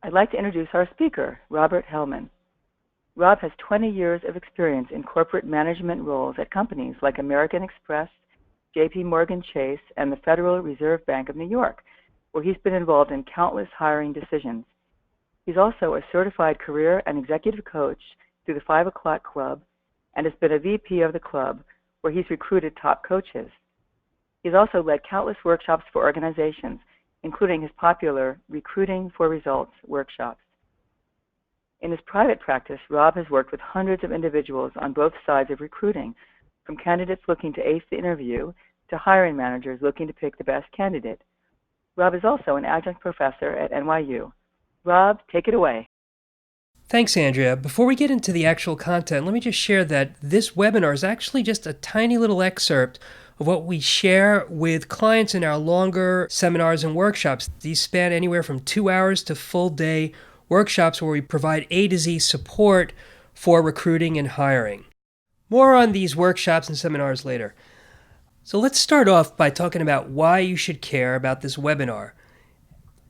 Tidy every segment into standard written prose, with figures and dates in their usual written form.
I'd like to introduce our speaker, Robert Hellman. Rob has 20 years of experience in corporate management roles at companies like American Express, J.P. Morgan Chase, and the Federal Reserve Bank of New York, where he's been involved in countless hiring decisions. He's also a certified career and executive coach through the 5 O'Clock Club and has been a VP of the club, where he's recruited top coaches. He's also led countless workshops for organizations, including his popular Recruiting for Results workshops. In his private practice, Rob has worked with hundreds of individuals on both sides of recruiting, from candidates looking to ace the interview to hiring managers looking to pick the best candidate. Rob is also an adjunct professor at NYU. Rob, take it away. Thanks, Andrea. Before we get into the actual content, let me just share that this webinar is actually just a tiny little excerpt of what we share with clients in our longer seminars and workshops. These span anywhere from 2 hours to full-day workshops where we provide A to Z support for recruiting and hiring. More on these workshops and seminars later. So let's start off by talking about why you should care about this webinar.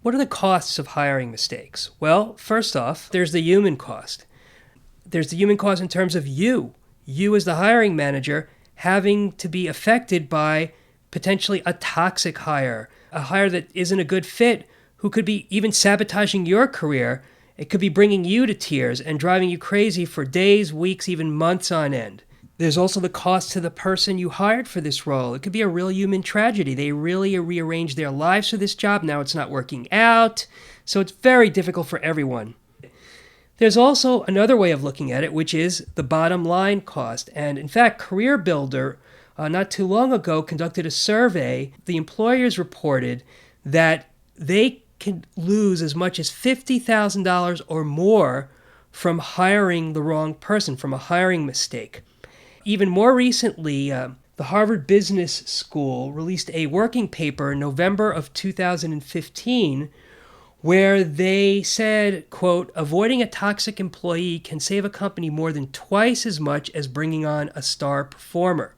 What are the costs of hiring mistakes? Well, first off, there's the human cost. There's the human cost in terms of you as the hiring manager, having to be affected by potentially a toxic hire, a hire that isn't a good fit, who could be even sabotaging your career. It could be bringing you to tears and driving you crazy for days, weeks, even months on end. There's also the cost to the person you hired for this role. It could be a real human tragedy. They really rearranged their lives for this job. Now it's not working out. So it's very difficult for everyone. There's also another way of looking at it, which is the bottom line cost. And in fact, Career Builder, not too long ago, conducted a survey. The employers reported that they can lose as much as $50,000 or more from hiring the wrong person, from a hiring mistake. Even more recently, the Harvard Business School released a working paper in November of 2015 where they said, quote, avoiding a toxic employee can save a company more than twice as much as bringing on a star performer.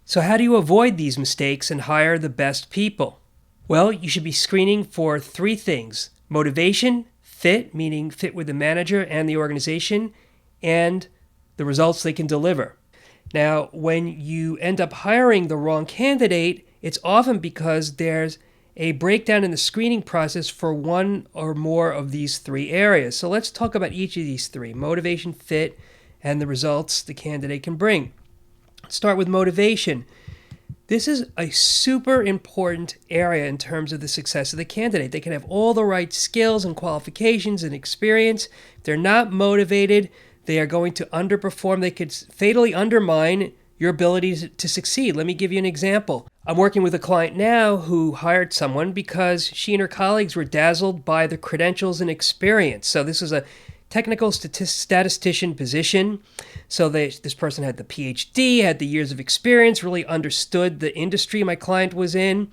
So how do you avoid these mistakes and hire the best people? Well, you should be screening for 3 things: motivation, fit, meaning fit with the manager and the organization, and the results they can deliver. Now, when you end up hiring the wrong candidate, it's often because there's a breakdown in the screening process for one or more of these 3 areas. So let's talk about each of these 3: motivation, fit, and the results the candidate can bring. Let's start with motivation. This is a super important area in terms of the success of the candidate. They can have all the right skills and qualifications and experience. If they're not motivated, they are going to underperform. They could fatally undermine your ability to succeed. Let me give you an example. I'm working with a client now who hired someone because she and her colleagues were dazzled by the credentials and experience. So this is a technical statistician position. So this person had the PhD, had the years of experience, really understood the industry my client was in.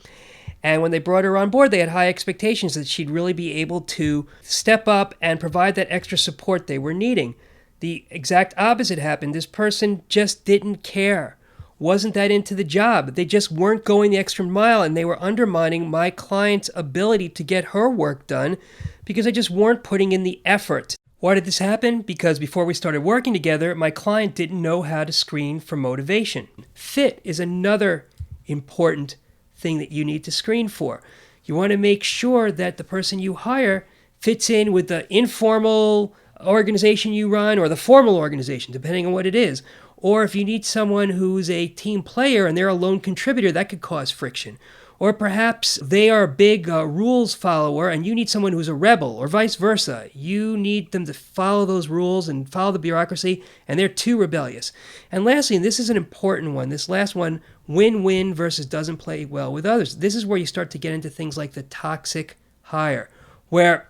And when they brought her on board, they had high expectations that she'd really be able to step up and provide that extra support they were needing. The exact opposite happened. This person just didn't care, wasn't that into the job. They just weren't going the extra mile, and they were undermining my client's ability to get her work done because they just weren't putting in the effort. Why did this happen? Because before we started working together, my client didn't know how to screen for motivation. Fit is another important thing that you need to screen for. You want to make sure that the person you hire fits in with the informal organization you run or the formal organization, depending on what it is. Or if you need someone who's a team player and they're a lone contributor, that could cause friction. Or perhaps they are a big rules follower and you need someone who's a rebel, or vice versa. You need them to follow those rules and follow the bureaucracy, and they're too rebellious. And lastly, and this is an important one, this last one, win-win versus doesn't play well with others. This is where you start to get into things like the toxic hire, where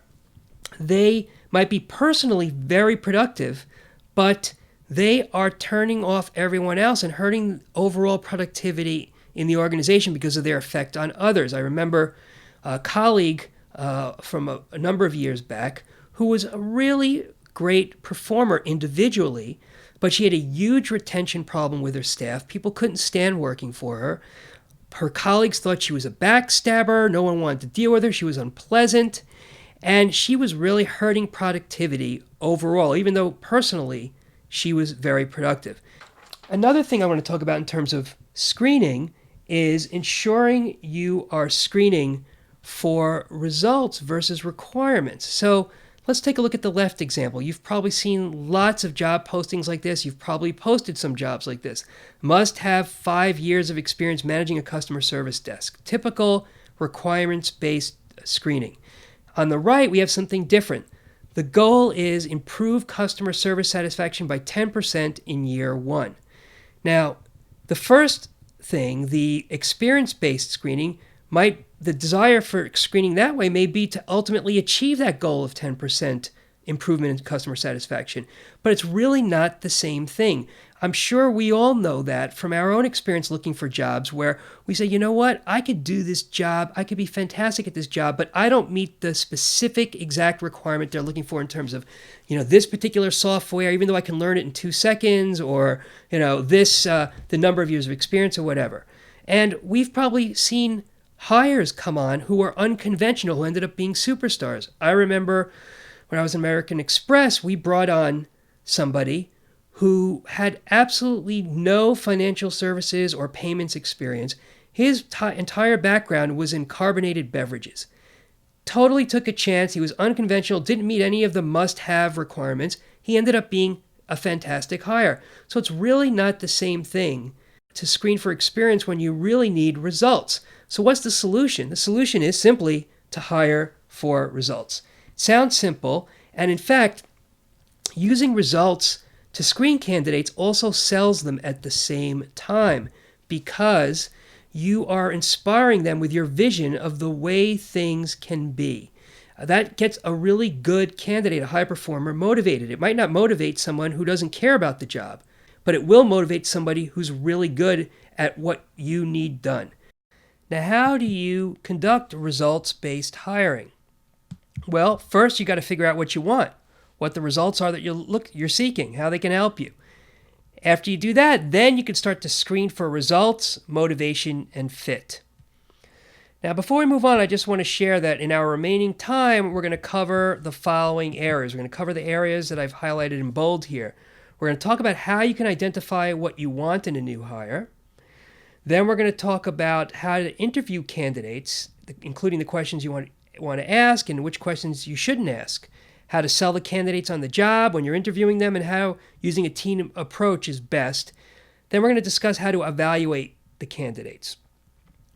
they might be personally very productive, but they are turning off everyone else and hurting overall productivity in the organization because of their effect on others. I remember a colleague from a number of years back who was a really great performer individually, but she had a huge retention problem with her staff. People couldn't stand working for her. Her colleagues thought she was a backstabber. No one wanted to deal with her. She was unpleasant. And she was really hurting productivity overall, even though personally she was very productive. Another thing I want to talk about in terms of screening is ensuring you are screening for results versus requirements. So let's take a look at the left example. You've probably seen lots of job postings like this. You've probably posted some jobs like this. Must have 5 years of experience managing a customer service desk. Typical requirements-based screening. On the right, we have something different. The goal is improve customer service satisfaction by 10% in year 1. Now, the first thing, the experience-based screening, the desire for screening that way may be to ultimately achieve that goal of 10% improvement in customer satisfaction. But it's really not the same thing. I'm sure we all know that from our own experience looking for jobs where we say, you know what, I could do this job, I could be fantastic at this job, but I don't meet the specific exact requirement they're looking for in terms of, this particular software, even though I can learn it in 2 seconds, or, the number of years of experience or whatever. And we've probably seen hires come on who are unconventional, who ended up being superstars. I remember when I was in American Express, we brought on somebody who had absolutely no financial services or payments experience. His entire background was in carbonated beverages. Totally took a chance. He was unconventional, didn't meet any of the must-have requirements. He ended up being a fantastic hire. So it's really not the same thing to screen for experience when you really need results. So what's the solution? The solution is simply to hire for results. It sounds simple, and in fact, using results to screen candidates also sells them at the same time, because you are inspiring them with your vision of the way things can be. That gets a really good candidate, a high performer, motivated. It might not motivate someone who doesn't care about the job, but it will motivate somebody who's really good at what you need done. Now, how do you conduct results-based hiring? Well, first you got to figure out what you want, what the results are that you're seeking, how they can help you. After you do that, then you can start to screen for results, motivation, and fit. Now, before we move on, I just want to share that in our remaining time, we're going to cover the following areas. We're going to cover the areas that I've highlighted in bold here. We're going to talk about how you can identify what you want in a new hire. Then we're going to talk about how to interview candidates, including the questions you want to ask and which questions you shouldn't ask. How to sell the candidates on the job when you're interviewing them, and how using a team approach is best. Then we're going to discuss how to evaluate the candidates.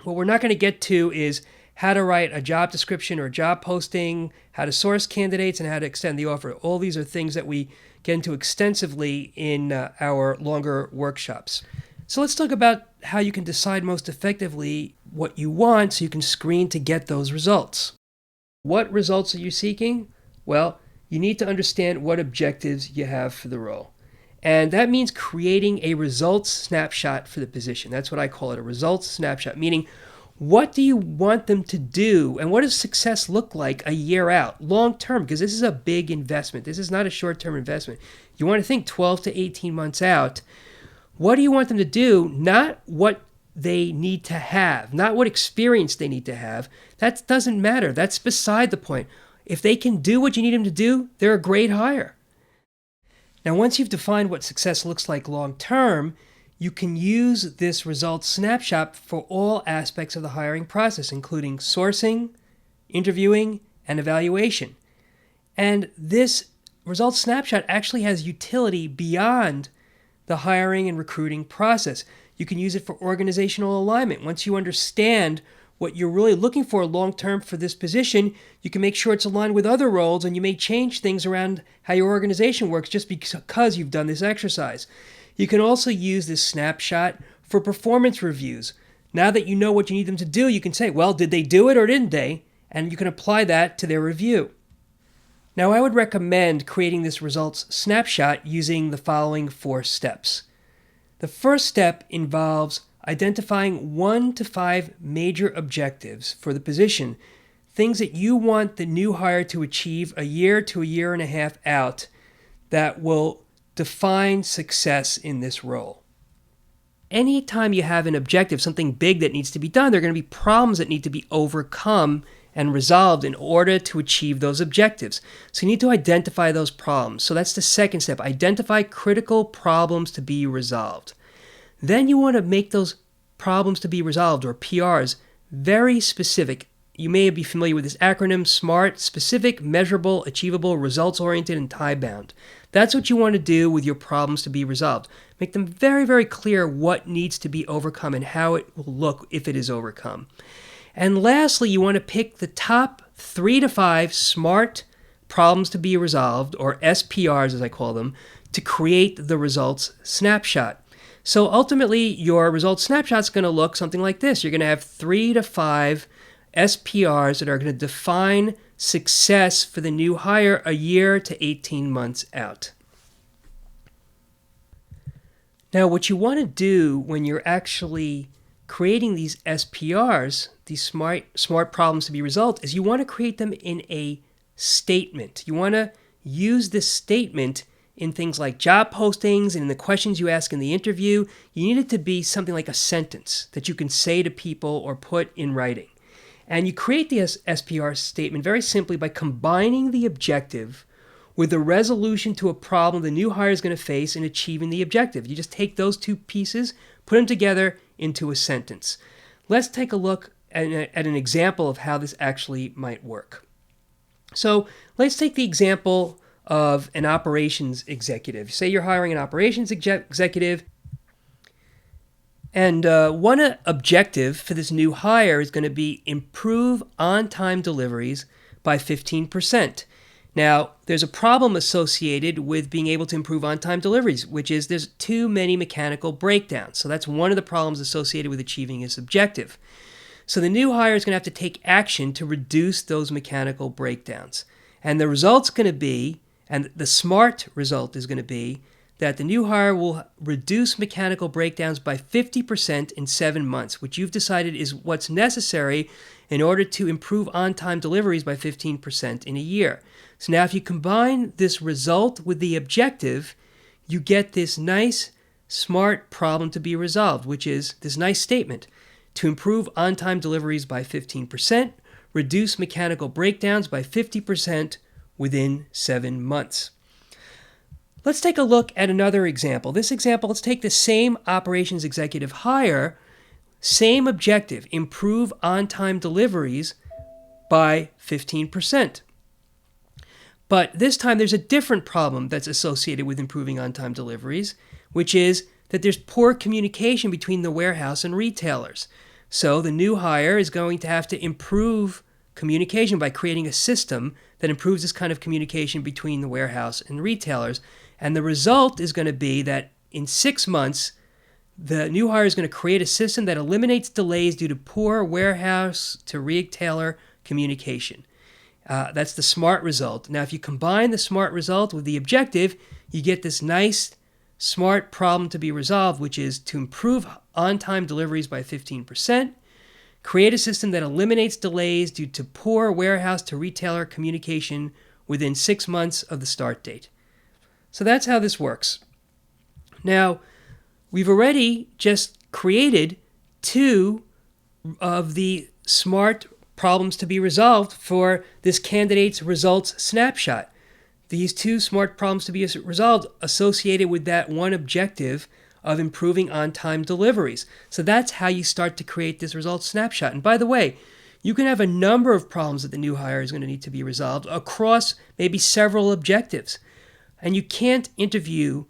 What we're not going to get to is how to write a job description or a job posting, how to source candidates, and how to extend the offer. All these are things that we get into extensively in our longer workshops. So let's talk about how you can decide most effectively what you want so you can screen to get those results. What results are you seeking? Well, you need to understand what objectives you have for the role. And that means creating a results snapshot for the position. That's what I call it, a results snapshot, meaning what do you want them to do and what does success look like a year out, long term, because this is a big investment. This is not a short-term investment. You want to think 12 to 18 months out. What do you want them to do? Not what they need to have, not what experience they need to have. That doesn't matter. That's beside the point. If they can do what you need them to do, they're a great hire. Now, once you've defined what success looks like long term, you can use this results snapshot for all aspects of the hiring process, including sourcing, interviewing, and evaluation. And this results snapshot actually has utility beyond the hiring and recruiting process. You can use it for organizational alignment. Once you understand what you're really looking for long-term for this position, you can make sure it's aligned with other roles, and you may change things around how your organization works just because you've done this exercise. You can also use this snapshot for performance reviews. Now that you know what you need them to do, you can say, well, did they do it or didn't they? And you can apply that to their review. Now, I would recommend creating this results snapshot using the following 4 steps. The first step involves identifying 1 to 5 major objectives for the position, things that you want the new hire to achieve a year to a year and a half out that will define success in this role. Anytime you have an objective, something big that needs to be done, there are going to be problems that need to be overcome and resolved in order to achieve those objectives. So you need to identify those problems. So that's the second step. Identify critical problems to be resolved. Then you want to make those problems to be resolved, or PRs, very specific. You may be familiar with this acronym: SMART: specific, measurable, achievable, results-oriented, and time-bound. That's what you want to do with your problems to be resolved. Make them very, very clear what needs to be overcome and how it will look if it is overcome. And lastly, you want to pick the top 3 to 5 SMART problems to be resolved, or SPRs as I call them, to create the results snapshot. So ultimately, your results snapshot is going to look something like this. You're going to have 3 to 5 SPRs that are going to define success for the new hire a year to 18 months out. Now, what you want to do when you're actually creating these SPRs, these smart problems to be resolved, is you want to create them in a statement. You want to use this statement in things like job postings and in the questions you ask in the interview. You need it to be something like a sentence that you can say to people or put in writing. And you create the SPR statement very simply by combining the objective with the resolution to a problem the new hire is going to face in achieving the objective. You just take those two pieces, put them together into a sentence. Let's take a look at an example of how this actually might work. So let's take the example of an operations executive. Say you're hiring an operations executive, and one objective for this new hire is going to be improve on-time deliveries by 15%. Now, there's a problem associated with being able to improve on-time deliveries, which is there's too many mechanical breakdowns. So that's one of the problems associated with achieving this objective. So the new hire is going to have to take action to reduce those mechanical breakdowns. And the result's going to be, and the SMART result is going to be, that the new hire will reduce mechanical breakdowns by 50% in 7 months, which you've decided is what's necessary in order to improve on-time deliveries by 15% in a year. So now if you combine this result with the objective, you get this nice, SMART problem to be resolved, which is this nice statement: to improve on-time deliveries by 15%, reduce mechanical breakdowns by 50% within 7 months. Let's take a look at another example. This example, let's take the same operations executive hire, same objective: improve on-time deliveries by 15%. But this time there's a different problem that's associated with improving on-time deliveries, which is that there's poor communication between the warehouse and retailers. So the new hire is going to have to improve communication by creating a system that improves this kind of communication between the warehouse and retailers. And the result is going to be that in 6 months, the new hire is going to create a system that eliminates delays due to poor warehouse to retailer communication. That's the SMART result. Now, if you combine the SMART result with the objective, you get this nice SMART problem to be resolved, which is to improve on-time deliveries by 15%, create a system that eliminates delays due to poor warehouse to retailer communication within 6 months of the start date. So that's how this works. Now, we've already just created 2 of the SMART problems to be resolved for this candidate's results snapshot. These 2 SMART problems to be resolved associated with that one objective of improving on-time deliveries. So that's how you start to create this results snapshot. And by the way, you can have a number of problems that the new hire is going to need to be resolved across maybe several objectives. And you can't interview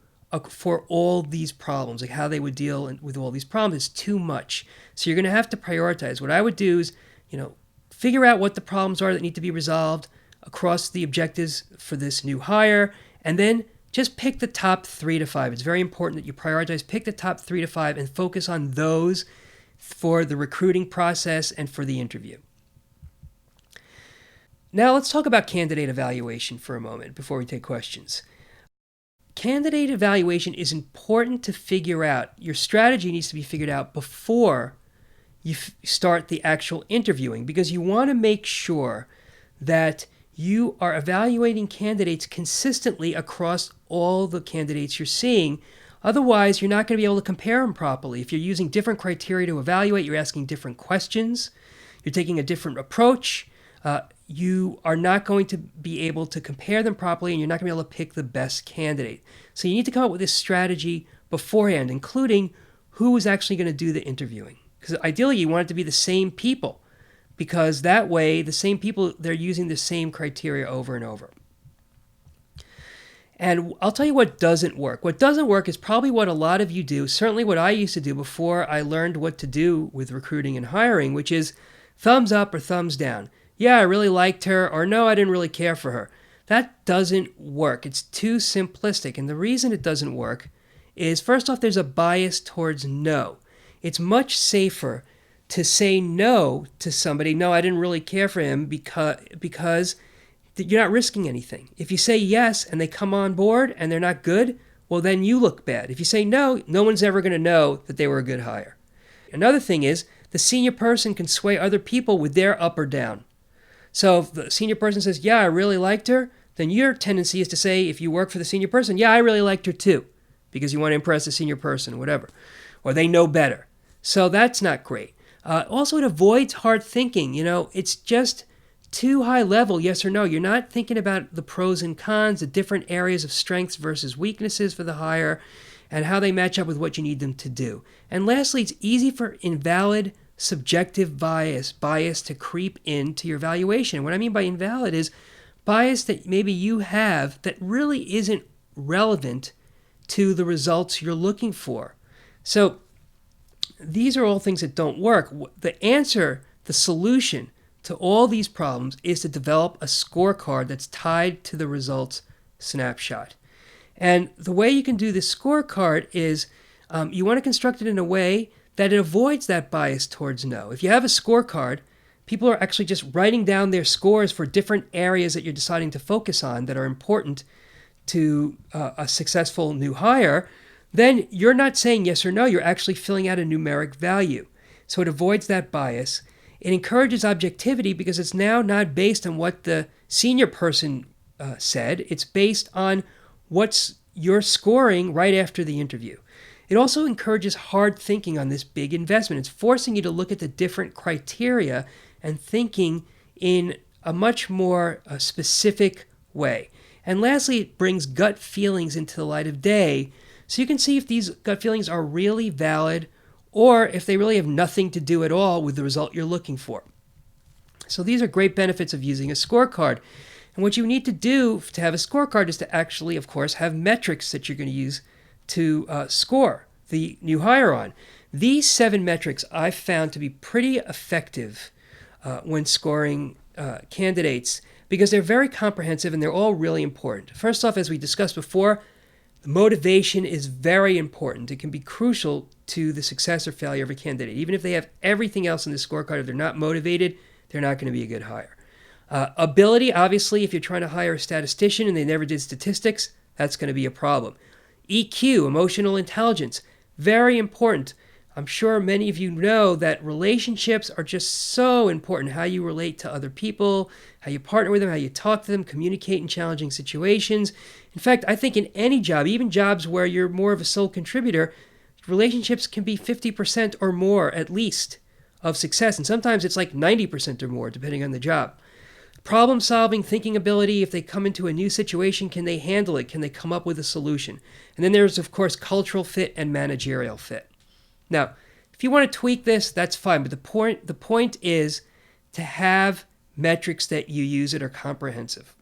for all these problems, like how they would deal with all these problems is too much. So you're going to have to prioritize. What I would do is, figure out what the problems are that need to be resolved across the objectives for this new hire, and then just pick the top 3 to 5. It's very important that you prioritize, pick the top 3 to 5, and focus on those for the recruiting process and for the interview. Now let's talk about candidate evaluation for a moment before we take questions. Candidate evaluation is important to figure out. Your strategy needs to be figured out before you start the actual interviewing, because you want to make sure that you are evaluating candidates consistently across all the candidates you're seeing. Otherwise, you're not going to be able to compare them properly. If you're using different criteria to evaluate, you're asking different questions, you're taking a different approach, you are not going to be able to compare them properly, and you're not going to be able to pick the best candidate. So you need to come up with this strategy beforehand, including who is actually going to do the interviewing. Because ideally you want it to be the same people, because that way the same people, they're using the same criteria over and over. And I'll tell you what doesn't work. What doesn't work is probably what a lot of you do, certainly what I used to do before I learned what to do with recruiting and hiring, which is thumbs up or thumbs down. Yeah, I really liked her, or no, I didn't really care for her. That doesn't work. It's too simplistic. And the reason it doesn't work is, first off, there's a bias towards no. It's much safer to say no to somebody. No, I didn't really care for him, because you're not risking anything. If you say yes and they come on board and they're not good, well, then you look bad. If you say no, no one's ever going to know that they were a good hire. Another thing is, the senior person can sway other people with their up or down. So if the senior person says, yeah, I really liked her, then your tendency is to say, if you work for the senior person, yeah, I really liked her too, because you want to impress the senior person, whatever, or they know better. So that's not great. Also, it avoids hard thinking. It's just too high level, yes or no. You're not thinking about the pros and cons, the different areas of strengths versus weaknesses for the hire, and how they match up with what you need them to do. And lastly, it's easy for invalid subjective bias to creep into your evaluation. And what I mean by invalid is bias that maybe you have that really isn't relevant to the results you're looking for. So these are all things that don't work. The answer, the solution to all these problems is to develop a scorecard that's tied to the results snapshot. And the way you can do this scorecard is you want to construct it in a way that it avoids that bias towards no. If you have a scorecard, people are actually just writing down their scores for different areas that you're deciding to focus on that are important to a successful new hire, then you're not saying yes or no, you're actually filling out a numeric value. So it avoids that bias. It encourages objectivity because it's now not based on what the senior person said. It's based on what's you're scoring right after the interview. It also encourages hard thinking on this big investment. It's forcing you to look at the different criteria and thinking in a much more specific way. And lastly, it brings gut feelings into the light of day, so you can see if these gut feelings are really valid or if they really have nothing to do at all with the result you're looking for. So these are great benefits of using a scorecard. And what you need to do to have a scorecard is to actually, of course, have metrics that you're going to use to score the new hire on. These 7 metrics I've found to be pretty effective when scoring candidates because they're very comprehensive and they're all really important. First off, as we discussed before, the motivation is very important. It can be crucial to the success or failure of a candidate. Even if they have everything else in the scorecard, if they're not motivated, they're not going to be a good hire. Ability, obviously, if you're trying to hire a statistician and they never did statistics, that's going to be a problem. EQ, emotional intelligence, very important. I'm sure many of you know that relationships are just so important. How you relate to other people, how you partner with them, how you talk to them, communicate in challenging situations. In fact, I think in any job, even jobs where you're more of a sole contributor, relationships can be 50% or more at least of success. And sometimes it's like 90% or more, depending on the job. Problem solving, thinking ability, if they come into a new situation, can they handle it? Can they come up with a solution? And then there's, of course, cultural fit and managerial fit. Now, if you want to tweak this, that's fine. But the point is to have metrics that you use that are comprehensive.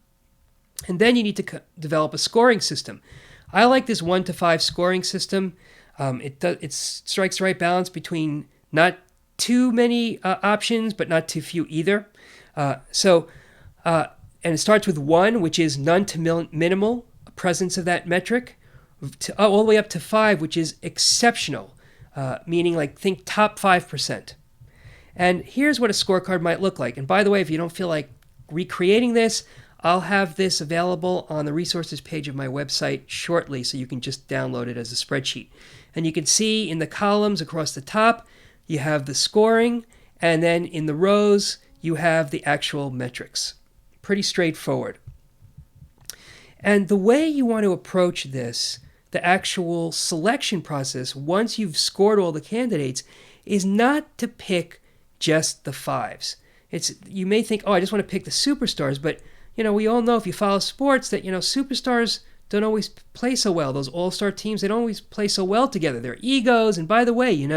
And then you need to develop a scoring system. I like this 1 to 5 scoring system. It strikes the right balance between not too many options, but not too few either. And it starts with 1, which is none to minimal presence of that metric, all the way up to 5, which is exceptional, meaning like think top 5%. And here's what a scorecard might look like. And by the way, if you don't feel like recreating this, I'll have this available on the resources page of my website shortly, so you can just download it as a spreadsheet. And you can see in the columns across the top, you have the scoring, and then in the rows, you have the actual metrics. Pretty straightforward. And the way you want to approach this, the actual selection process, once you've scored all the candidates, is not to pick just the 5s. You may think, oh, I just want to pick the superstars, but we all know if you follow sports that superstars don't always play so well. Those all-star teams, they don't always play so well together. Their egos, and by the way, you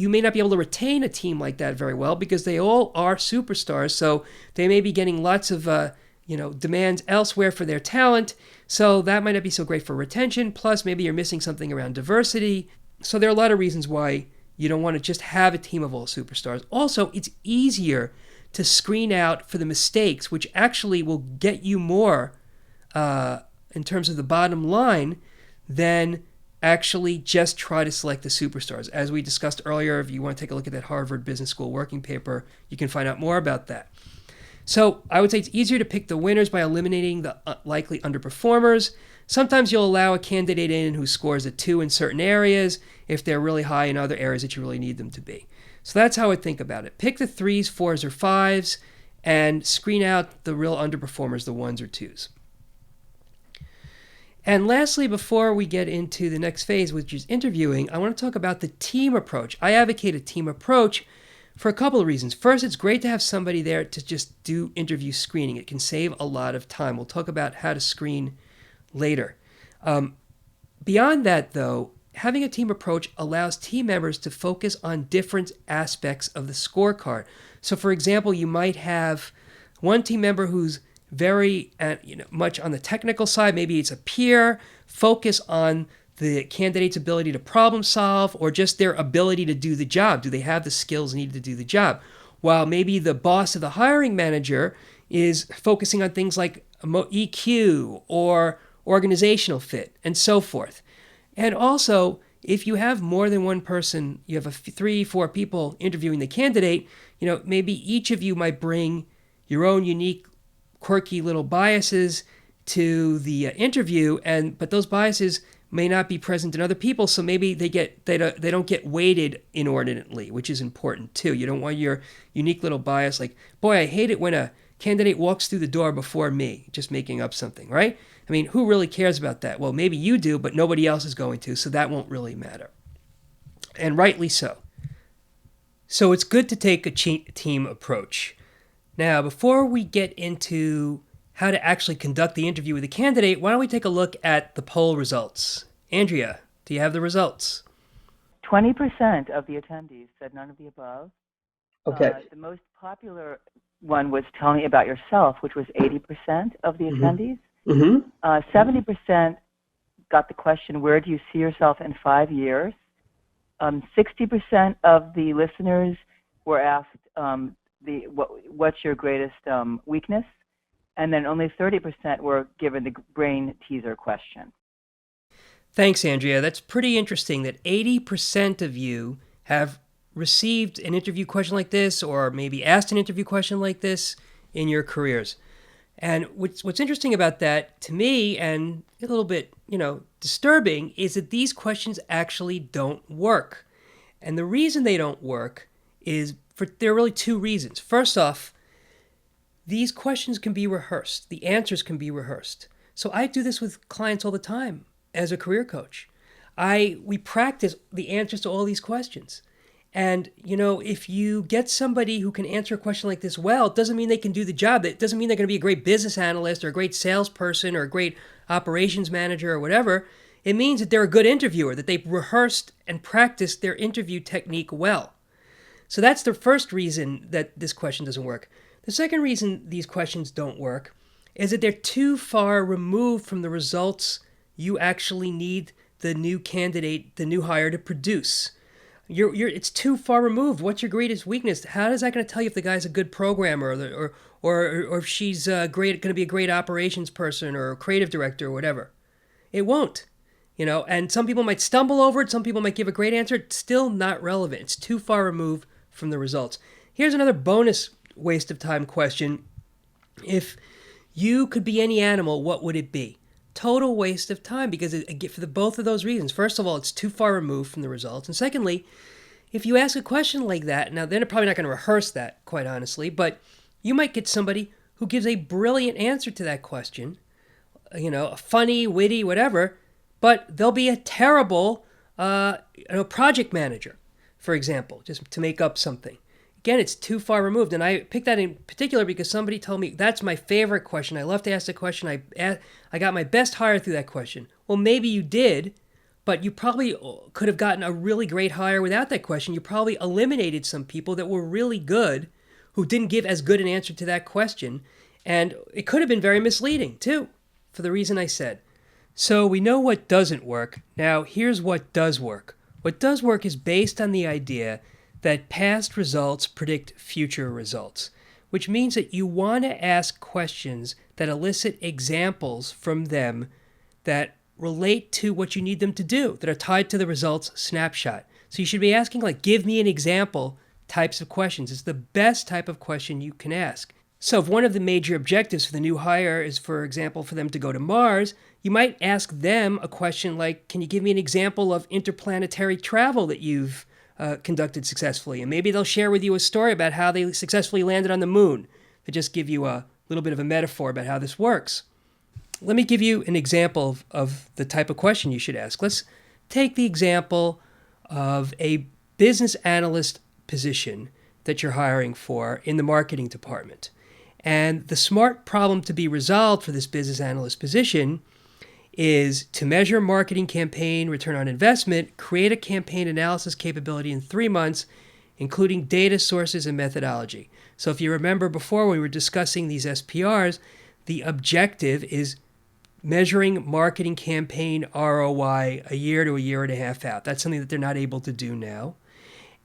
may not be able to retain a team like that very well because they all are superstars. So they may be getting lots of demands elsewhere for their talent. So that might not be so great for retention. Plus, maybe you're missing something around diversity. So there are a lot of reasons why you don't want to just have a team of all superstars. Also, it's easier to screen out for the mistakes, which actually will get you more in terms of the bottom line than actually just try to select the superstars. As we discussed earlier, if you want to take a look at that Harvard Business School working paper, you can find out more about that. So I would say it's easier to pick the winners by eliminating the likely underperformers. Sometimes you'll allow a candidate in who scores a 2 in certain areas if they're really high in other areas that you really need them to be. So that's how I think about it. Pick the 3s, 4s, or 5s and screen out the real underperformers, the 1s or 2s. And lastly, before we get into the next phase, which is interviewing, I want to talk about the team approach. I advocate a team approach for a couple of reasons. First, it's great to have somebody there to just do interview screening. It can save a lot of time. We'll talk about how to screen later. Beyond that, though, having a team approach allows team members to focus on different aspects of the scorecard. So, for example, you might have one team member who's very much on the technical side. Maybe it's a peer. Focus on the candidate's ability to problem solve or just their ability to do the job. Do they have the skills needed to do the job? While maybe the boss of the hiring manager is focusing on things like EQ or organizational fit and so forth. And also, if you have more than one person, you have 3, 4 people interviewing the candidate, maybe each of you might bring your own unique, quirky little biases to the interview, but those biases may not be present in other people, so maybe they don't get weighted inordinately, which is important too. You don't want your unique little bias like, boy, I hate it when a candidate walks through the door before me, just making up something, right? I mean, who really cares about that? Well, maybe you do, but nobody else is going to, so that won't really matter. And rightly so. So it's good to take a team approach. Now, before we get into how to actually conduct the interview with the candidate, why don't we take a look at the poll results? Andrea, do you have the results? 20% of the attendees said none of the above. Okay. The most popular one was tell me about yourself, which was 80% of the attendees. 70% got the question, where do you see yourself in 5 years? 60% of the listeners were asked what's your greatest weakness? And then only 30% were given the brain teaser question. Thanks, Andrea. That's pretty interesting that 80% of you have received an interview question like this or maybe asked an interview question like this in your careers. And what's interesting about that to me and a little bit, disturbing is that these questions actually don't work. And the reason they don't work there are really 2 reasons. First off, these questions can be rehearsed. The answers can be rehearsed. So I do this with clients all the time as a career coach. We practice the answers to all these questions. And, if you get somebody who can answer a question like this well, it doesn't mean they can do the job. It doesn't mean they're going to be a great business analyst or a great salesperson or a great operations manager or whatever. It means that they're a good interviewer, that they've rehearsed and practiced their interview technique well. So that's the first reason that this question doesn't work. The second reason these questions don't work is that they're too far removed from the results you actually need the new candidate, the new hire to produce. It's too far removed. What's your greatest weakness? How is that going to tell you if the guy's a good programmer or if she's going to be a great operations person or a creative director or whatever? It won't. And some people might stumble over it. Some people might give a great answer. It's still not relevant. It's too far removed from the results. Here's another bonus waste of time question. If you could be any animal, what would it be? Total waste of time because for both of those reasons. First of all, it's too far removed from the results. And secondly, if you ask a question like that, now they're probably not going to rehearse that, quite honestly, but you might get somebody who gives a brilliant answer to that question, funny, witty, whatever, but they'll be a terrible project manager, for example, just to make up something. again, it's too far removed. And I picked that in particular because somebody told me that's my favorite question. I love to ask the question. I got my best hire through that question. Well, maybe you did, but you probably could have gotten a really great hire without that question. You probably eliminated some people that were really good who didn't give as good an answer to that question. And it could have been very misleading, too, for the reason I said. So we know what doesn't work. Now, here's what does work. What does work is based on the idea that past results predict future results, which means that you want to ask questions that elicit examples from them that relate to what you need them to do, that are tied to the results snapshot. So you should be asking, like, give me an example types of questions. It's the best type of question you can ask. So if one of the major objectives for the new hire is, for example, for them to go to Mars, you might ask them a question like, can you give me an example of interplanetary travel that you've conducted successfully? And maybe they'll share with you a story about how they successfully landed on the moon to just give you a little bit of a metaphor about how this works. Let me give you an example of the type of question you should ask. Let's take the example of a business analyst position that you're hiring for in the marketing department. And the smart problem to be resolved for this business analyst position is to measure marketing campaign return on investment, create a campaign analysis capability in 3 months, including data sources and methodology. So if you remember before when we were discussing these SPRs, the objective is measuring marketing campaign ROI a year to a year and a half out. That's something that they're not able to do now.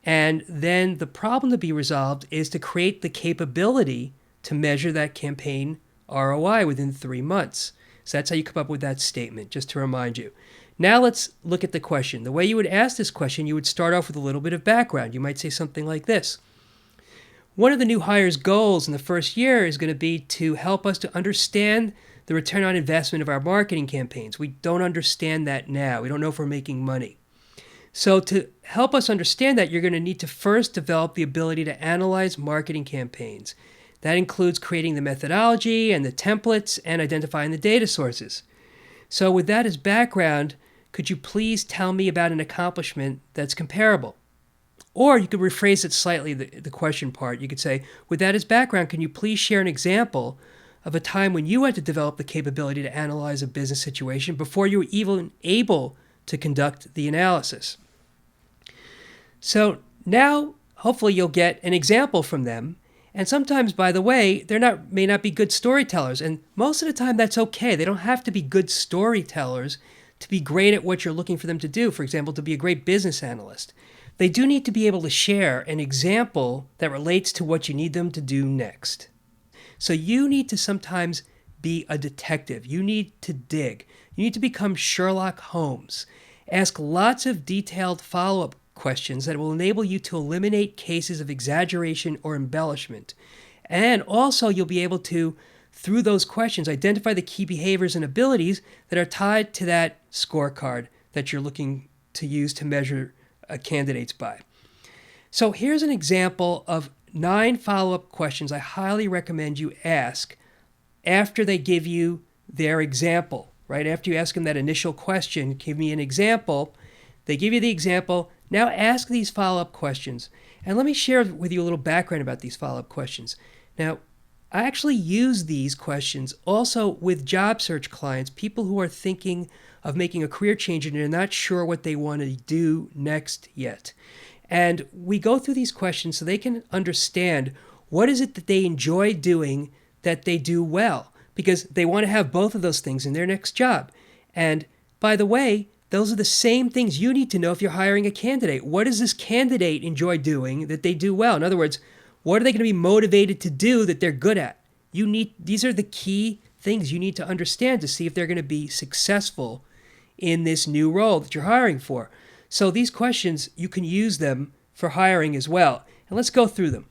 And then the problem to be resolved is to create the capability to measure that campaign ROI within 3 months. So that's how you come up with that statement, just to remind you. Now let's look at the question. The way you would ask this question, you would start off with a little bit of background. You might say something like this. One of the new hire's goals in the first year is going to be to help us to understand the return on investment of our marketing campaigns. We don't understand that now. We don't know if we're making money. So to help us understand that, you're going to need to first develop the ability to analyze marketing campaigns. That includes creating the methodology and the templates and identifying the data sources. So with that as background, could you please tell me about an accomplishment that's comparable? Or you could rephrase it slightly, the question part. You could say, with that as background, can you please share an example of a time when you had to develop the capability to analyze a business situation before you were even able to conduct the analysis? So now, hopefully you'll get an example from them. And sometimes, by the way, may not be good storytellers. And most of the time, that's okay. They don't have to be good storytellers to be great at what you're looking for them to do. For example, to be a great business analyst. They do need to be able to share an example that relates to what you need them to do next. So you need to sometimes be a detective. You need to dig. You need to become Sherlock Holmes. Ask lots of detailed follow-up questions that will enable you to eliminate cases of exaggeration or embellishment. And also you'll be able to, through those questions, identify the key behaviors and abilities that are tied to that scorecard that you're looking to use to measure candidates by. So here's an example of 9 follow-up questions I highly recommend you ask after they give you their example, right? After you ask them that initial question, give me an example, they give you the example. Now ask these follow-up questions. And let me share with you a little background about these follow-up questions. Now, I actually use these questions also with job search clients, people who are thinking of making a career change and they're not sure what they want to do next yet. And we go through these questions so they can understand what is it that they enjoy doing that they do well, because they want to have both of those things in their next job. And by the way, those are the same things you need to know if you're hiring a candidate. What does this candidate enjoy doing that they do well? In other words, what are they going to be motivated to do that they're good at? These are the key things you need to understand to see if they're going to be successful in this new role that you're hiring for. So these questions, you can use them for hiring as well. And let's go through them.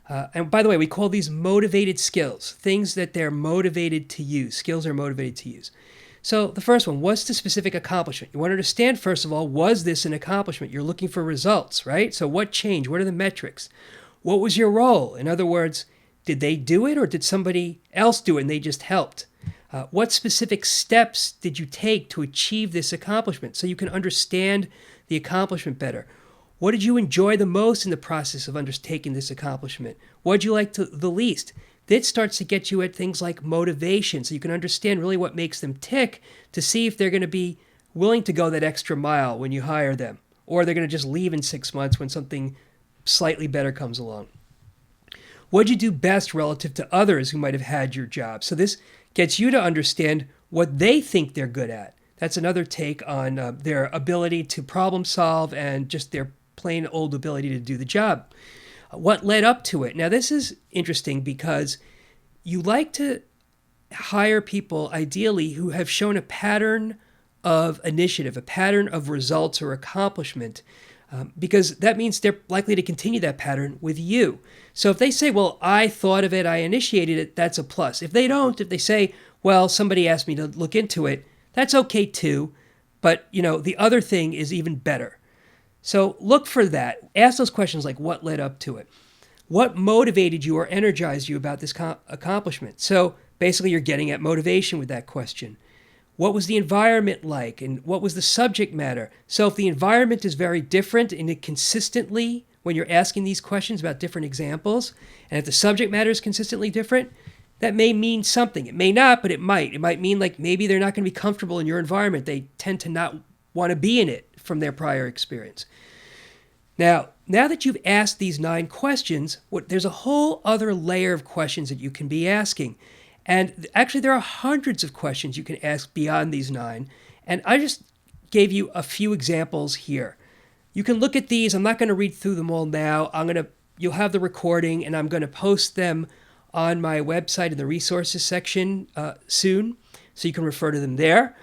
And by the way, we call these motivated skills, things that they're motivated to use. Skills are motivated to use. So the first one, what's the specific accomplishment? You want to understand, first of all, was this an accomplishment? You're looking for results, right? So what changed? What are the metrics? What was your role? In other words, did they do it or did somebody else do it and they just helped? What specific steps did you take to achieve this accomplishment so you can understand the accomplishment better? What did you enjoy the most in the process of undertaking this accomplishment? What did you like the least? That starts to get you at things like motivation, so you can understand really what makes them tick to see if they're going to be willing to go that extra mile when you hire them, or they're going to just leave in 6 months when something slightly better comes along. What'd you do best relative to others who might have had your job? So this gets you to understand what they think they're good at. That's another take on their ability to problem solve and just their plain old ability to do the job. What led up to it? Now, this is interesting because you like to hire people, ideally, who have shown a pattern of initiative, a pattern of results or accomplishment, because that means they're likely to continue that pattern with you. So if they say, well, I thought of it, I initiated it, that's a plus. If they don't, if they say, well, somebody asked me to look into it, that's okay too. But, the other thing is even better. So look for that. Ask those questions like what led up to it? What motivated you or energized you about this accomplishment? So basically you're getting at motivation with that question. What was the environment like and what was the subject matter? So if the environment is very different and it consistently, when you're asking these questions about different examples, and if the subject matter is consistently different, that may mean something. It may not, but it might. It might mean like maybe they're not going to be comfortable in your environment. They tend to not want to be in it from their prior experience. Now that you've asked these 9 questions, there's a whole other layer of questions that you can be asking. And actually, there are hundreds of questions you can ask beyond these 9. And I just gave you a few examples here. You can look at these. I'm not going to read through them all now. You'll have the recording, and I'm going to post them on my website in the resources section soon, so you can refer to them there.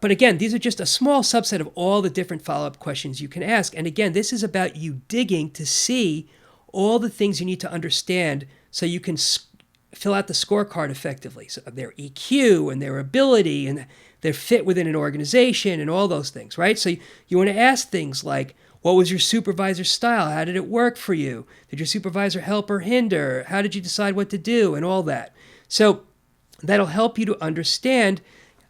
But again, these are just a small subset of all the different follow-up questions you can ask. And again, this is about you digging to see all the things you need to understand so you can fill out the scorecard effectively. So their EQ and their ability and their fit within an organization and all those things, right? So you want to ask things like, what was your supervisor's style? How did it work for you? Did your supervisor help or hinder? How did you decide what to do? And all that. So that'll help you to understand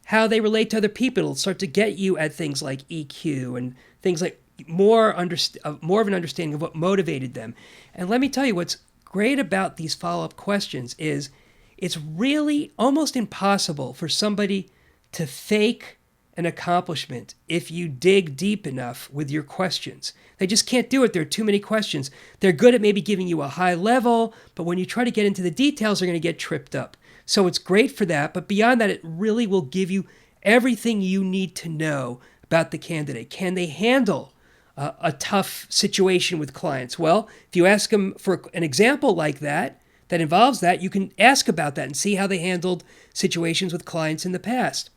how they relate to other people. It'll start to get you at things like EQ and things like more of an understanding of what motivated them. And let me tell you, what's great about these follow-up questions is it's really almost impossible for somebody to fake an accomplishment if you dig deep enough with your questions. They just can't do it. There are too many questions. They're good at maybe giving you a high level, but when you try to get into the details, they're going to get tripped up. So it's great for that, but beyond that, it really will give you everything you need to know about the candidate. Can they handle a tough situation with clients? Well, if you ask them for an example like that involves that, you can ask about that and see how they handled situations with clients in the past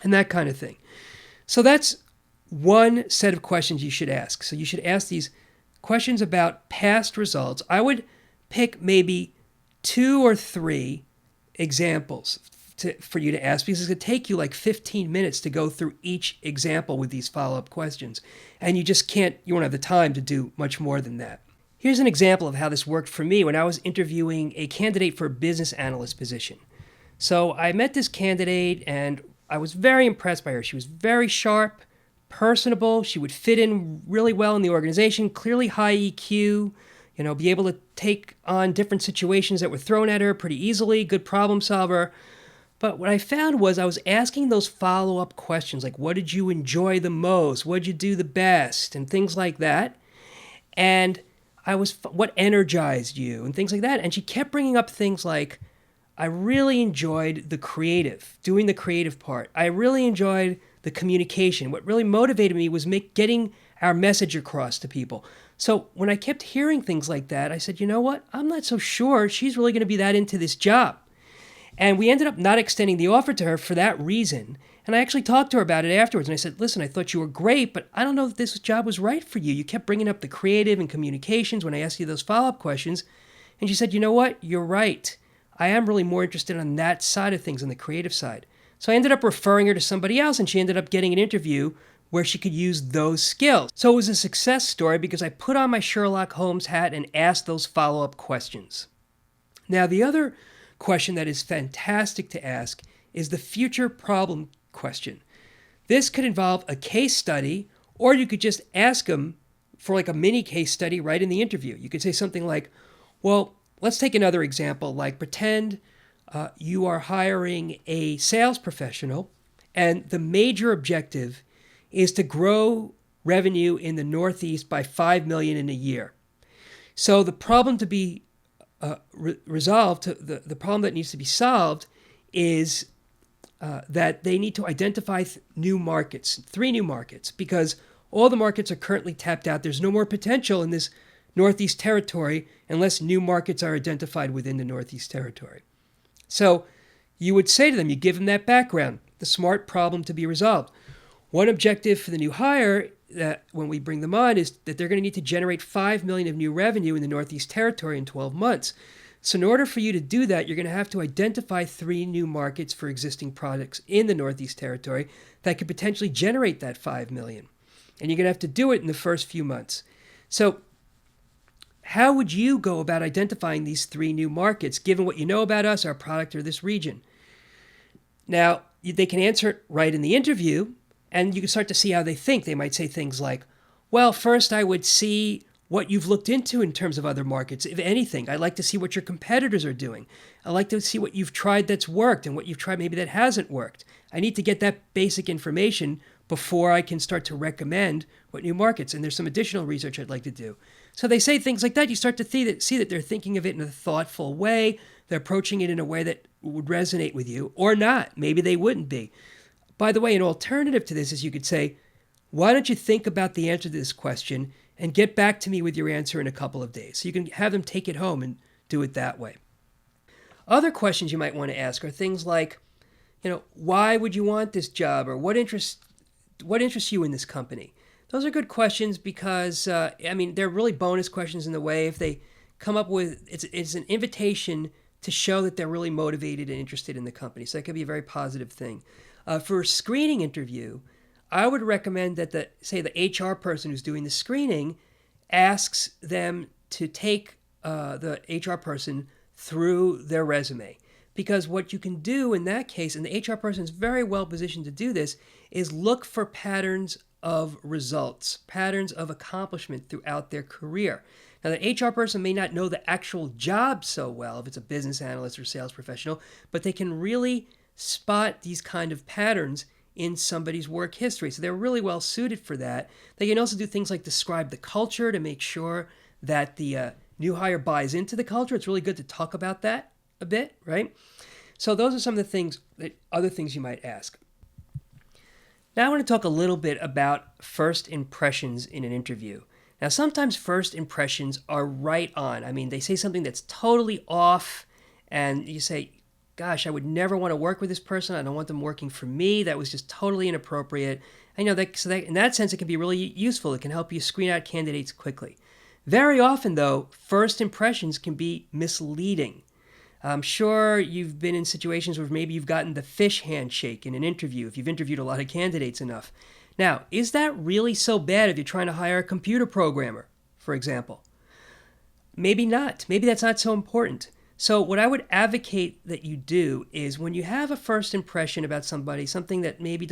and that kind of thing. So that's one set of questions you should ask. So you should ask these questions about past results. I would pick maybe 2 or 3 examples for you to ask, because it's going to take you like 15 minutes to go through each example with these follow-up questions. And you won't have the time to do much more than that. Here's an example of how this worked for me when I was interviewing a candidate for a business analyst position. So I met this candidate and I was very impressed by her. She was very sharp, personable. She would fit in really well in the organization, clearly high EQ, be able to take on different situations that were thrown at her pretty easily, good problem solver. But what I found was I was asking those follow-up questions like, what did you enjoy the most? What did you do the best? And things like that. And what energized you? And things like that. And she kept bringing up things like, I really enjoyed doing the creative part. I really enjoyed the communication. What really motivated me was getting our message across to people. So when I kept hearing things like that, I said, you know what? I'm not so sure she's really going to be that into this job. And we ended up not extending the offer to her for that reason. And I actually talked to her about it afterwards. And I said, listen, I thought you were great, but I don't know if this job was right for you. You kept bringing up the creative and communications when I asked you those follow-up questions. And she said, you know what? You're right. I am really more interested on that side of things, on the creative side. So I ended up referring her to somebody else, and she ended up getting an interview where she could use those skills. So it was a success story because I put on my Sherlock Holmes hat and asked those follow-up questions. Now, the other question that is fantastic to ask is the future problem question. This could involve a case study, or you could just ask them for like a mini case study right in the interview. You could say something like, well, let's take another example, like pretend you are hiring a sales professional and the major objective is to grow revenue in the Northeast by 5 million in a year. So the problem to be resolved, the problem that needs to be solved is that they need to identify new markets, 3 new markets, because all the markets are currently tapped out. There's no more potential in this Northeast territory unless new markets are identified within the Northeast territory. So you would say to them, you give them that background, the smart problem to be resolved. One objective for the new hire that when we bring them on is that they're going to need to generate 5 million of new revenue in the Northeast territory in 12 months. So in order for you to do that, you're going to have to identify 3 new markets for existing products in the Northeast territory that could potentially generate that 5 million. And you're going to have to do it in the first few months. So how would you go about identifying these 3 new markets, given what you know about us, our product, or this region? Now, they can answer it right in the interview, and you can start to see how they think. They might say things like, well, first I would see what you've looked into in terms of other markets. If anything, I'd like to see what your competitors are doing. I'd like to see what you've tried that's worked and what you've tried maybe that hasn't worked. I need to get that basic information before I can start to recommend what new markets. And there's some additional research I'd like to do. So they say things like that. You start to see that they're thinking of it in a thoughtful way. They're approaching it in a way that would resonate with you, or not. Maybe they wouldn't be. By the way, an alternative to this is you could say, why don't you think about the answer to this question and get back to me with your answer in a couple of days? So you can have them take it home and do it that way. Other questions you might want to ask are things like, why would you want this job, or what interests you in this company? Those are good questions because, they're really bonus questions in the way if they come up with, it's an invitation to show that they're really motivated and interested in the company. So that could be a very positive thing. For a screening interview, I would recommend that the HR person who's doing the screening asks them to take the HR person through their resume. Because what you can do in that case, and the HR person is very well positioned to do this, is look for patterns of results, patterns of accomplishment throughout their career. Now, the HR person may not know the actual job so well if it's a business analyst or sales professional, but they can really spot these kind of patterns in somebody's work history. So they're really well suited for that. They can also do things like describe the culture to make sure that the new hire buys into the culture. It's really good to talk about that a bit, right? So those are some of the other things you might ask. Now I want to talk a little bit about first impressions in an interview. Now sometimes first impressions are right on. They say something that's totally off and you say, gosh, I would never want to work with this person. I don't want them working for me. That was just totally inappropriate. I know that, in that sense, it can be really useful. It can help you screen out candidates quickly. Very often, though, first impressions can be misleading. I'm sure you've been in situations where maybe you've gotten the fish handshake in an interview if you've interviewed a lot of candidates enough. Now, is that really so bad if you're trying to hire a computer programmer, for example? Maybe not. Maybe that's not so important. So what I would advocate that you do is when you have a first impression about somebody, something that maybe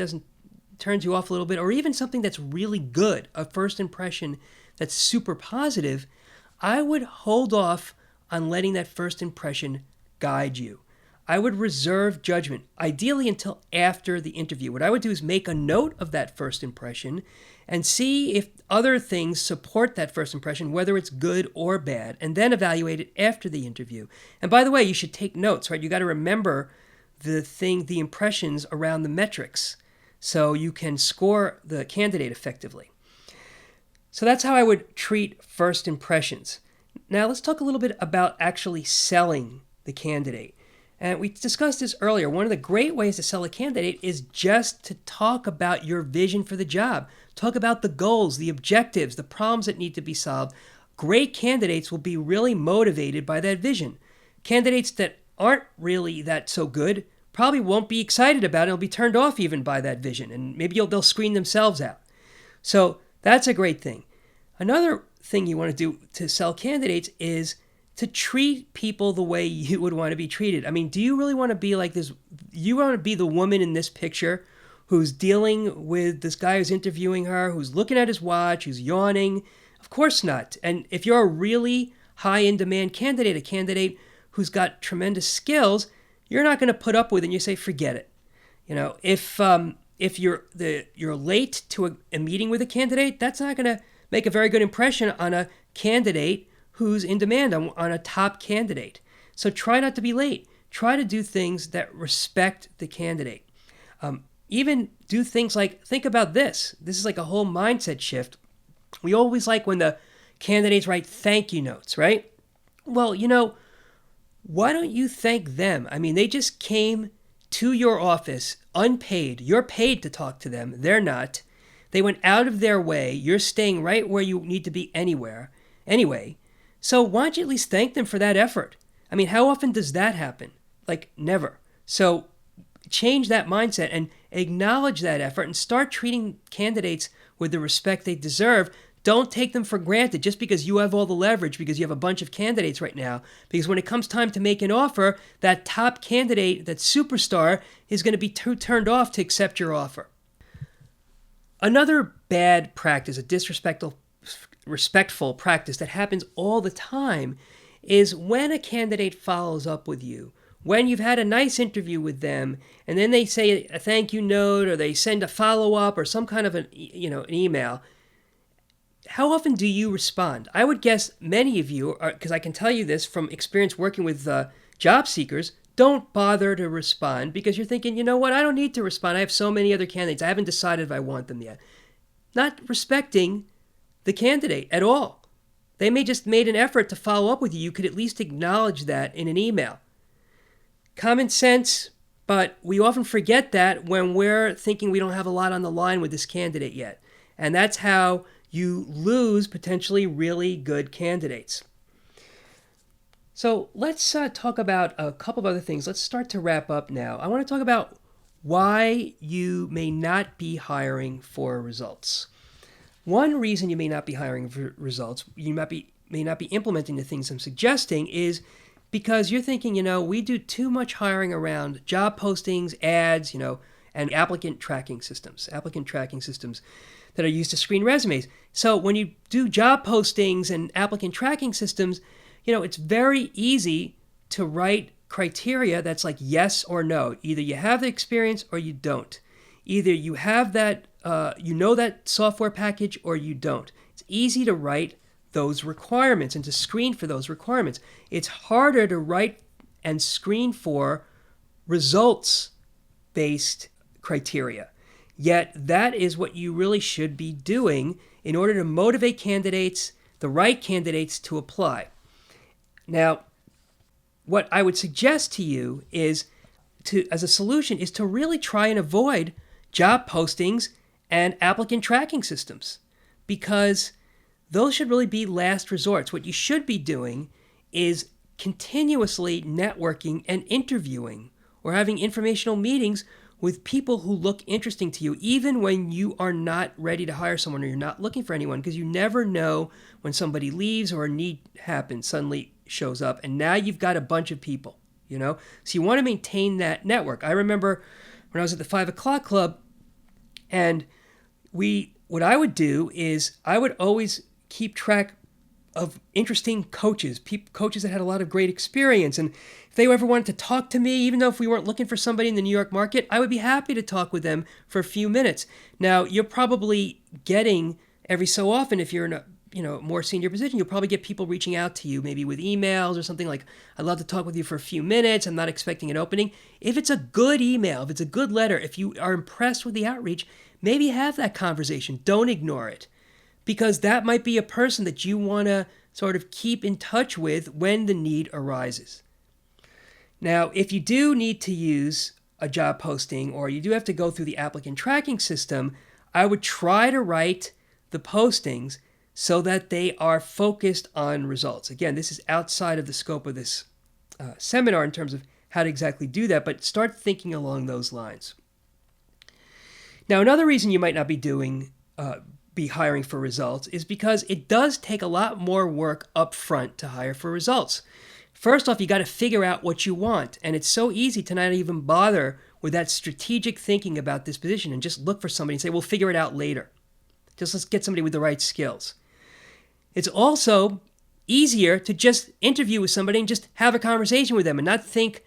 turns you off a little bit, or even something that's really good, a first impression that's super positive, I would hold off on letting that first impression guide you. I would reserve judgment, ideally until after the interview. What I would do is make a note of that first impression and see if other things support that first impression, whether it's good or bad, and then evaluate it after the interview. And by the way, you should take notes, right? You got to remember the impressions around the metrics so you can score the candidate effectively. So that's how I would treat first impressions. Now let's talk a little bit about actually selling the candidate. And we discussed this earlier. One of the great ways to sell a candidate is just to talk about your vision for the job. Talk about the goals, the objectives, the problems that need to be solved. Great candidates will be really motivated by that vision. Candidates that aren't really that so good probably won't be excited about it. They'll be turned off even by that vision, and maybe they'll screen themselves out. So that's a great thing. Another thing you want to do to sell candidates is to treat people the way you would want to be treated. Do you really want to be like this? You want to be the woman in this picture who's dealing with this guy who's interviewing her, who's looking at his watch, who's yawning. Of course not. And if you're a really high in demand candidate, a candidate who's got tremendous skills, you're not going to put up with it and you say, forget it. If you're late to a meeting with a candidate, that's not going to make a very good impression on a candidate who's in demand, on a top candidate. So try not to be late. Try to do things that respect the candidate. Even do things like, think about this. This is like a whole mindset shift. We always like when the candidates write thank you notes, right? Well, why don't you thank them? I mean, they just came to your office unpaid. You're paid to talk to them. They're not. They went out of their way. You're staying right where you need to be anyway. So why don't you at least thank them for that effort? I mean, how often does that happen? Like, never. So change that mindset and acknowledge that effort and start treating candidates with the respect they deserve. Don't take them for granted just because you have all the leverage, because you have a bunch of candidates right now. Because when it comes time to make an offer, that top candidate, that superstar, is going to be turned off to accept your offer. Another bad practice, a disrespectful practice that happens all the time, is when a candidate follows up with you, when you've had a nice interview with them, and then they say a thank you note, or they send a follow-up, or some kind of an email. How often do you respond? I would guess many of you, because I can tell you this from experience working with job seekers, don't bother to respond because you're thinking, you know what, I don't need to respond. I have so many other candidates. I haven't decided if I want them yet. Not respecting the candidate at all. They may just made an effort to follow up with you. You could at least acknowledge that in an email. Common sense, but we often forget that when we're thinking we don't have a lot on the line with this candidate yet. And that's how you lose potentially really good candidates. So let's talk about a couple of other things. Let's start to wrap up now. I want to talk about why you may not be hiring for results. One reason you may not be hiring for results, you may not be implementing the things I'm suggesting, is because you're thinking, we do too much hiring around job postings, ads, and applicant tracking systems that are used to screen resumes. So when you do job postings and applicant tracking systems, it's very easy to write criteria that's like yes or no. Either you have the experience or you don't. Either you have that, that software package or you don't. It's easy to write those requirements and to screen for those requirements. It's harder to write and screen for results-based criteria. Yet that is what you really should be doing in order to motivate candidates, the right candidates, to apply. Now, what I would suggest to you is as a solution is to really try and avoid job postings and applicant tracking systems, because those should really be last resorts. What you should be doing is continuously networking and interviewing or having informational meetings with people who look interesting to you, even when you are not ready to hire someone or you're not looking for anyone, because you never know when somebody leaves or a need happens, suddenly shows up, and now you've got a bunch of people, So you want to maintain that network. I remember when I was at the 5 o'clock club, and what I would do is I would always keep track of interesting coaches that had a lot of great experience. And if they ever wanted to talk to me, even though if we weren't looking for somebody in the New York market, I would be happy to talk with them for a few minutes. Now, you're probably getting every so often, if you're in a more senior position, you'll probably get people reaching out to you, maybe with emails or something like, I'd love to talk with you for a few minutes. I'm not expecting an opening. If it's a good email, if it's a good letter, if you are impressed with the outreach, maybe have that conversation. Don't ignore it, because that might be a person that you want to sort of keep in touch with when the need arises. Now, if you do need to use a job posting or you do have to go through the applicant tracking system, I would try to write the postings so that they are focused on results. Again, this is outside of the scope of this seminar in terms of how to exactly do that, but start thinking along those lines. Now, another reason you might not be hiring for results is because it does take a lot more work up front to hire for results. First off, you got to figure out what you want, and it's so easy to not even bother with that strategic thinking about this position and just look for somebody and say, we'll figure it out later. Just let's get somebody with the right skills. It's also easier to just interview with somebody and just have a conversation with them and not think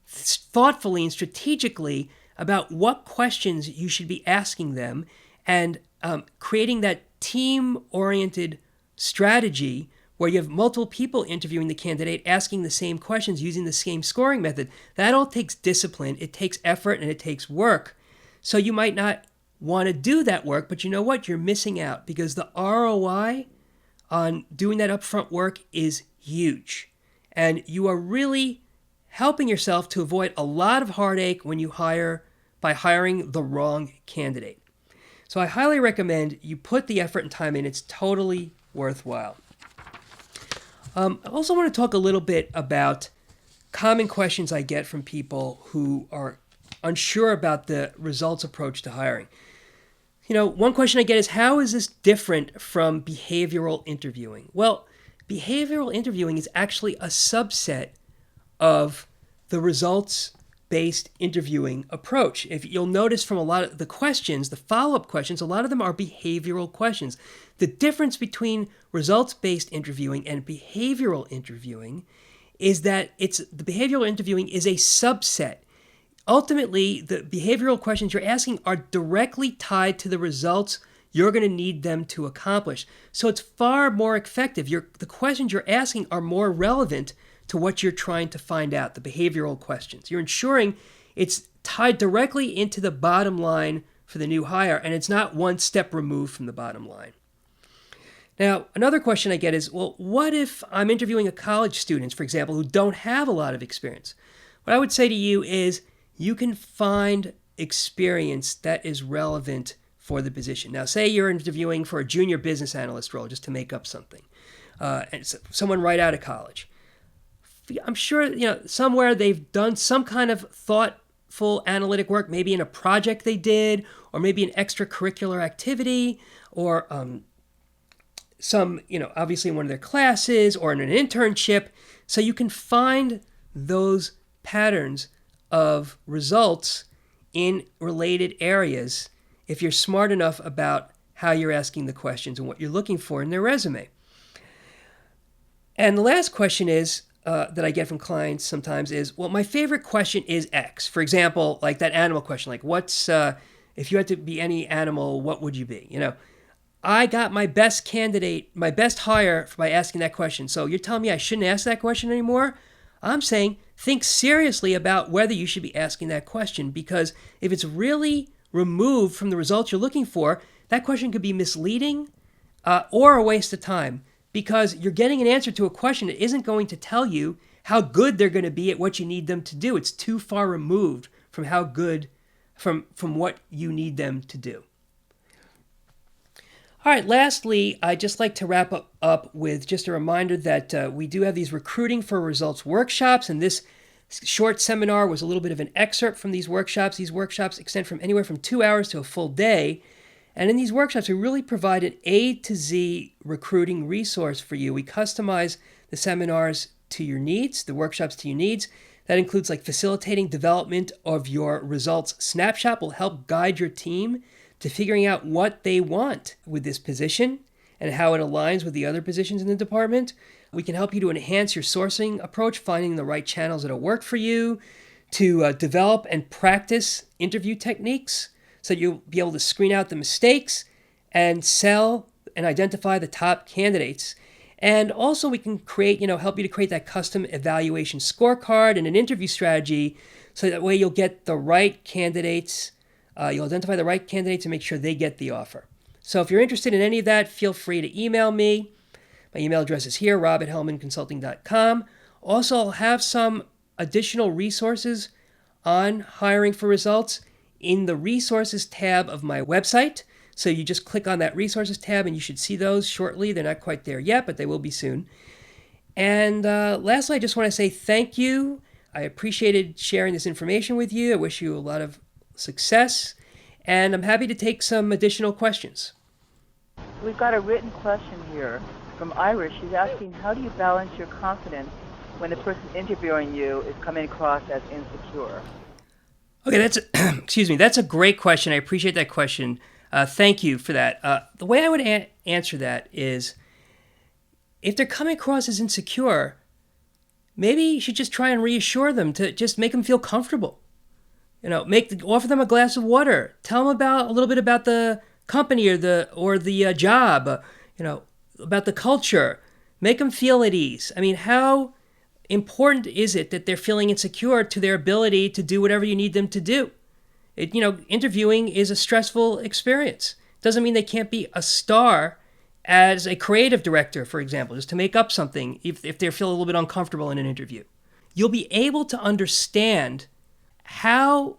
thoughtfully and strategically about what questions you should be asking them, and creating that team-oriented strategy where you have multiple people interviewing the candidate, asking the same questions, using the same scoring method. That all takes discipline, it takes effort, and it takes work. So you might not want to do that work, but you know what? You're missing out, because the ROI on doing that upfront work is huge. And you are really helping yourself to avoid a lot of heartache when you hire by hiring the wrong candidate. So I highly recommend you put the effort and time in. It's totally worthwhile. I also want to talk a little bit about common questions I get from people who are unsure about the results approach to hiring. One question I get is, how is this different from behavioral interviewing? Well, behavioral interviewing is actually a subset of the results-based interviewing approach. If you'll notice from a lot of the questions, the follow-up questions, a lot of them are behavioral questions. The difference between results-based interviewing and behavioral interviewing is that the behavioral interviewing is a subset. Ultimately, the behavioral questions you're asking are directly tied to the results you're going to need them to accomplish. So it's far more effective. The questions you're asking are more relevant to what you're trying to find out, the behavioral questions. You're ensuring it's tied directly into the bottom line for the new hire, and it's not one step removed from the bottom line. Now, another question I get is, well, what if I'm interviewing a college students, for example, who don't have a lot of experience? What I would say to you is, you can find experience that is relevant for the position. Now, say you're interviewing for a junior business analyst role, just to make up something, and someone right out of college. I'm sure somewhere they've done some kind of thoughtful analytic work, maybe in a project they did, or maybe an extracurricular activity, or obviously in one of their classes, or in an internship. So you can find those patterns of results in related areas if you're smart enough about how you're asking the questions and what you're looking for in their resume. And the last question is, that I get from clients sometimes is, well, my favorite question is X. For example, like that animal question, like if you had to be any animal, what would you be? I got my best candidate, my best hire by asking that question. So you're telling me I shouldn't ask that question anymore? I'm saying think seriously about whether you should be asking that question, because if it's really removed from the results you're looking for, that question could be misleading or a waste of time, because you're getting an answer to a question that isn't going to tell you how good they're going to be at what you need them to do. It's too far removed from how good, from what you need them to do. All right, lastly, I'd just like to wrap up with just a reminder that we do have these Recruiting for Results workshops, and this short seminar was a little bit of an excerpt from these workshops. These workshops extend from anywhere from 2 hours to a full day. And in these workshops, we really provide an A to Z recruiting resource for you. We customize the seminars to your needs, the workshops to your needs. That includes like facilitating development of your results snapshot will help guide your team to figuring out what they want with this position and how it aligns with the other positions in the department. We can help you to enhance your sourcing approach, finding the right channels that'll work for you, to develop and practice interview techniques so you'll be able to screen out the mistakes and sell and identify the top candidates. And also we can help you to create that custom evaluation scorecard and an interview strategy so that way you'll get the right candidates. You'll identify the right candidates and make sure they get the offer. So if you're interested in any of that, feel free to email me. My email address is here, rob@hellmanconsulting.com. Also, I'll have some additional resources on hiring for results in the resources tab of my website. So you just click on that resources tab and you should see those shortly. They're not quite there yet, but they will be soon. And lastly, I just want to say thank you. I appreciated sharing this information with you. I wish you a lot of success, and I'm happy to take some additional questions. We've got a written question here from Irish. She's asking, how do you balance your confidence when the person interviewing you is coming across as insecure? Okay, that's a great question. I appreciate that question. Thank you for that. The way I would answer that is, if they're coming across as insecure, maybe you should just try and reassure them to just make them feel comfortable. Offer them a glass of water. Tell them a little bit about the company or the job. About the culture. Make them feel at ease. I mean, how important is it that they're feeling insecure to their ability to do whatever you need them to do? Interviewing is a stressful experience. Doesn't mean they can't be a star as a creative director, for example, just to make up something if they feel a little bit uncomfortable in an interview. You'll be able to understand how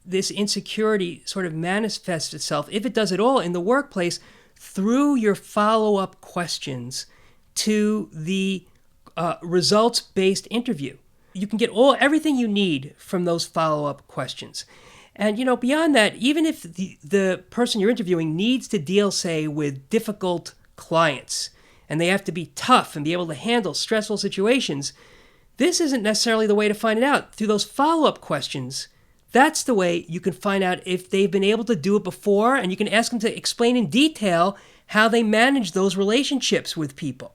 this insecurity sort of manifests itself, if it does at all, in the workplace through your follow-up questions to the results-based interview. You can get everything you need from those follow-up questions. And, beyond that, even if the person you're interviewing needs to deal, say, with difficult clients, and they have to be tough and be able to handle stressful situations, this isn't necessarily the way to find it out. Through those follow-up questions, that's the way you can find out if they've been able to do it before, and you can ask them to explain in detail how they manage those relationships with people.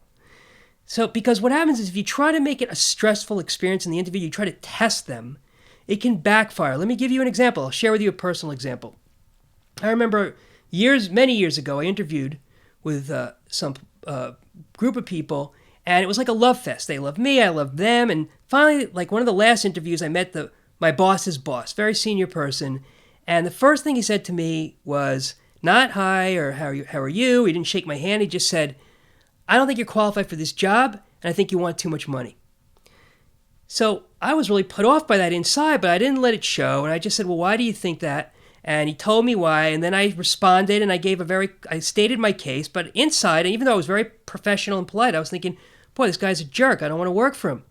So, because what happens is if you try to make it a stressful experience in the interview, you try to test them, it can backfire. Let me give you an example. I'll share with you a personal example. I remember many years ago, I interviewed with some group of people, and it was like a love fest. They loved me, I loved them, and finally, like one of the last interviews, I met my boss's boss, very senior person, and the first thing he said to me was not hi or how are you? He didn't shake my hand. He just said, I don't think you're qualified for this job, and I think you want too much money. So I was really put off by that inside, but I didn't let it show. And I just said, well, why do you think that? And he told me why. And then I responded and I stated my case. But inside, even though I was very professional and polite, I was thinking, boy, this guy's a jerk. I don't want to work for him.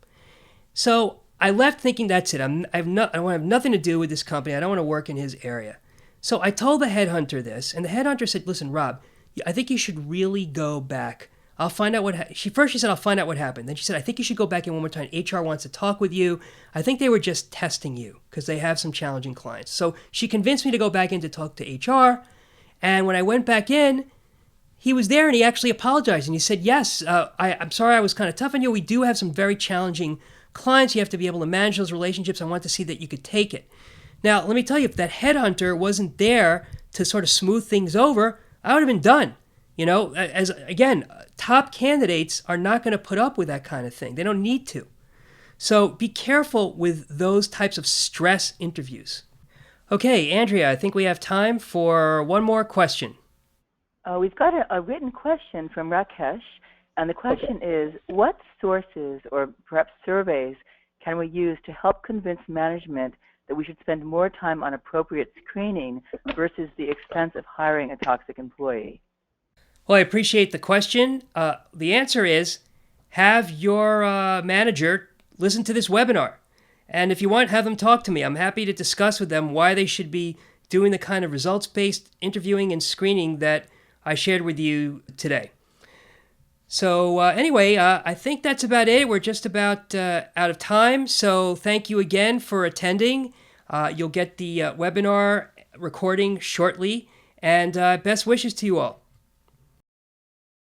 So I left thinking, that's it. I want to have nothing to do with this company. I don't want to work in his area. So I told the headhunter this. And the headhunter said, listen, Rob, I think you should really go back. I'll find out she said, I'll find out what happened. Then she said, I think you should go back in one more time. HR wants to talk with you. I think they were just testing you because they have some challenging clients. So she convinced me to go back in to talk to HR. And when I went back in, he was there and he actually apologized. And he said, yes, I'm sorry I was kind of tough on you. We do have some very challenging clients. You have to be able to manage those relationships. I want to see that you could take it. Now, let me tell you, if that headhunter wasn't there to sort of smooth things over, I would have been done. Top candidates are not going to put up with that kind of thing. They don't need to. So be careful with those types of stress interviews. Okay, Andrea, I think we have time for one more question. We've got a written question from Rakesh, and the question is, what sources or perhaps surveys can we use to help convince management that we should spend more time on appropriate screening versus the expense of hiring a toxic employee? Well, I appreciate the question. The answer is have your manager listen to this webinar. And if you want, have them talk to me. I'm happy to discuss with them why they should be doing the kind of results-based interviewing and screening that I shared with you today. So anyway, I think that's about it. We're just about out of time. So thank you again for attending. You'll get the webinar recording shortly. And best wishes to you all.